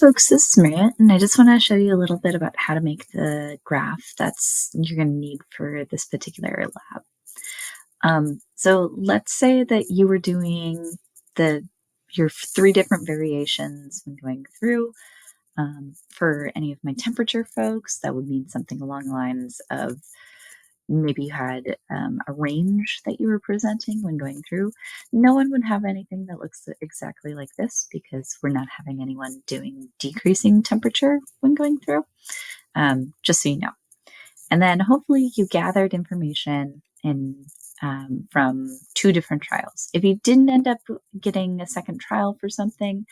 folks, this is Marriott, and I just want to show you a little bit about how to make the graph that's you're going to need for this particular lab. So let's say that you were doing the your three different variations when going through. For any of my temperature folks, that would mean something along the lines of maybe you had a range that you were presenting when going through. No one would have anything that looks exactly like this because we're not having anyone doing decreasing temperature when going through, just so you know. And then hopefully you gathered information from two different trials. If you didn't end up getting a second trial for something,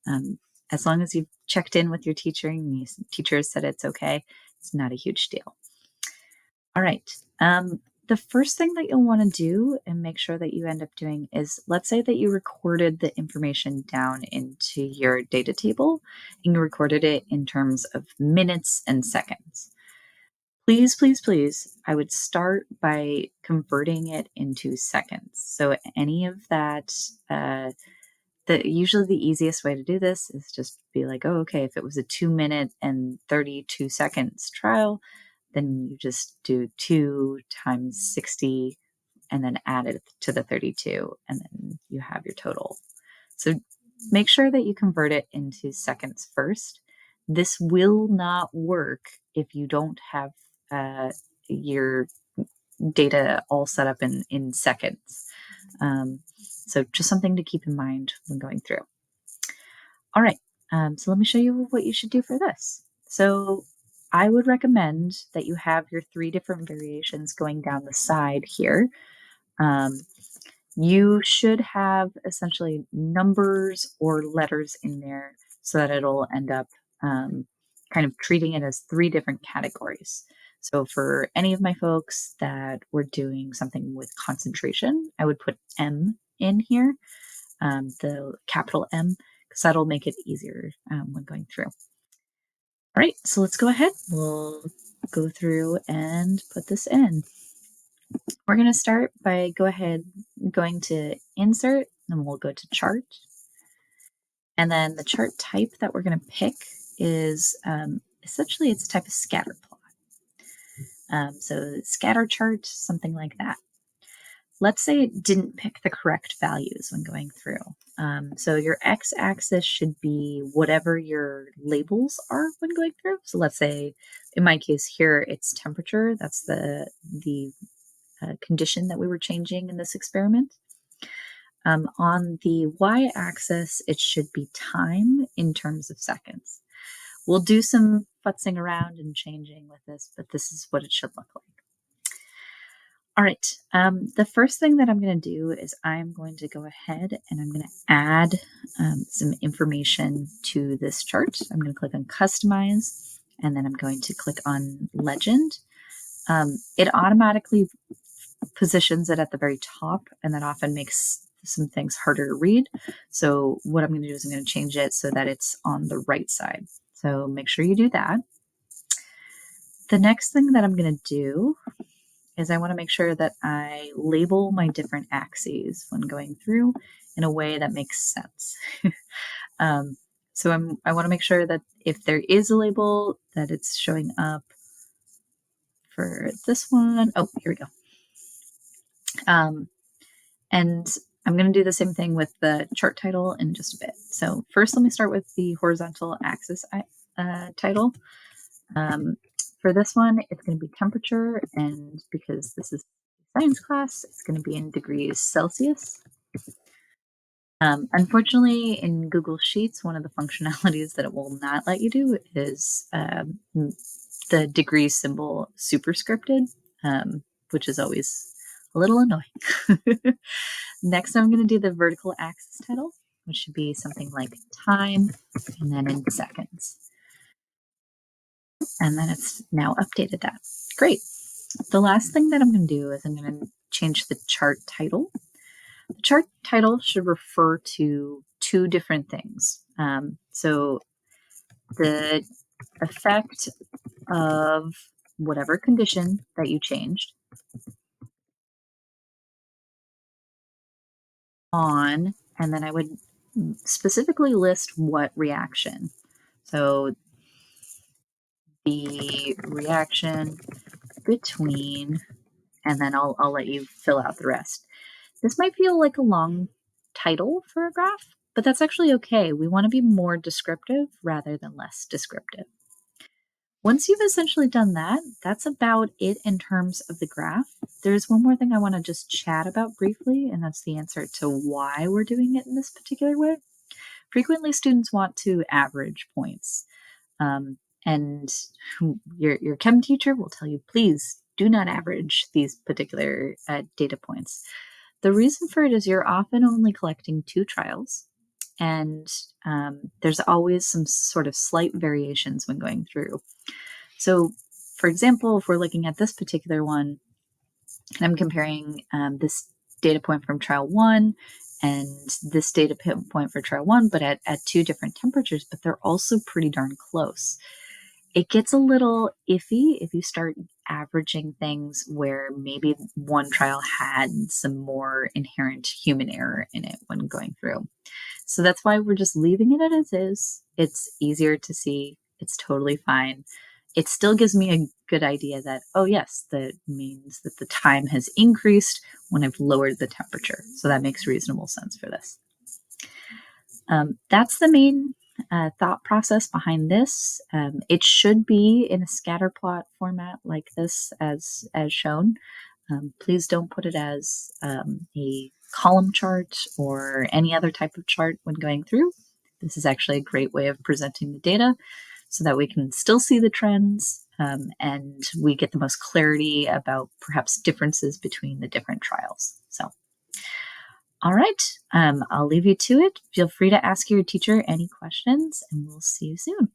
um, as long as you've checked in with your teacher and your teacher said it's okay, it's not a huge deal. All right. The first thing that you'll want to do and make sure that you end up doing is, let's say that you recorded the information down into your data table and you recorded it in terms of minutes and seconds. Please, please, please, I would start by converting it into seconds. So any of that, usually the easiest way to do this is just be like, oh, okay, if it was a 2 minute and 32 seconds trial, then you just do 2 times 60 and then add it to the 32, and then you have your total. So make sure that you convert it into seconds first. This will not work if you don't have your data all set up in seconds. So just something to keep in mind when going through. All right. So let me show you what you should do for this. So I would recommend that you have your three different variations going down the side here. Um, you should have essentially numbers or letters in there so that it'll end up kind of treating it as three different categories. So for any of my folks that were doing something with concentration, I would put M in here, the capital M, because that'll make it easier when going through. All right, so let's go ahead. We'll go through and put this in. We're going to start by going to insert, and we'll go to chart. And then the chart type that we're going to pick is essentially it's a type of scatter plot. So scatter chart, something like that. Let's say it didn't pick the correct values when going through. So your x-axis should be whatever your labels are when going through. So let's say, in my case here, it's temperature. That's the condition that we were changing in this experiment. On the y-axis, it should be time in terms of seconds. We'll do some futzing around and changing with this, but this is what it should look like. All right, the first thing that I'm going to do is I'm going to go ahead and I'm going to add some information to this chart. I'm going to click on Customize, and then I'm going to click on Legend. It automatically positions it at the very top, and that often makes some things harder to read. So what I'm going to do is I'm going to change it so that it's on the right side. So make sure you do that. The next thing that I'm going to do is I want to make sure that I label my different axes when going through in a way that makes sense. So I want to make sure that if there is a label, that it's showing up for this one. Oh, here we go. And I'm going to do the same thing with the chart title in just a bit. So first, let me start with the horizontal axis title. For this one, it's going to be temperature, and because this is science class, it's going to be in degrees Celsius. Unfortunately, in Google Sheets, one of the functionalities that it will not let you do is the degree symbol superscripted, which is always a little annoying. Next, I'm going to do the vertical axis title, which should be something like time and then in seconds. And then it's now updated that. Great. The last thing that I'm going to do is I'm going to change the chart title. The chart title should refer to two different things. So the effect of whatever condition that you changed on, and then I would specifically list what reaction. So the reaction between, and then I'll let you fill out the rest. This might feel like a long title for a graph, but that's actually okay. We want to be more descriptive rather than less descriptive. Once you've essentially done that, that's about it in terms of the graph. There's one more thing I want to just chat about briefly, and that's the answer to why we're doing it in this particular way. Frequently, students want to average points. Um, and your chem teacher will tell you, please do not average these particular data points. The reason for it is you're often only collecting two trials, and there's always some sort of slight variations when going through. So, for example, if we're looking at this particular one, and I'm comparing this data point from trial one and this data point for trial one, but at two different temperatures, but they're also pretty darn close. It gets a little iffy if you start averaging things where maybe one trial had some more inherent human error in it when going through. So that's why we're just leaving it as is. It's easier to see. It's totally fine. It still gives me a good idea that, oh, yes, that means that the time has increased when I've lowered the temperature. So that makes reasonable sense for this. That's the main thought process behind this. It should be in a scatter plot format like this as shown. Please don't put it as a column chart or any other type of chart when going through. This is actually a great way of presenting the data so that we can still see the trends and we get the most clarity about perhaps differences between the different trials. So, all right, I'll leave you to it. Feel free to ask your teacher any questions, and we'll see you soon.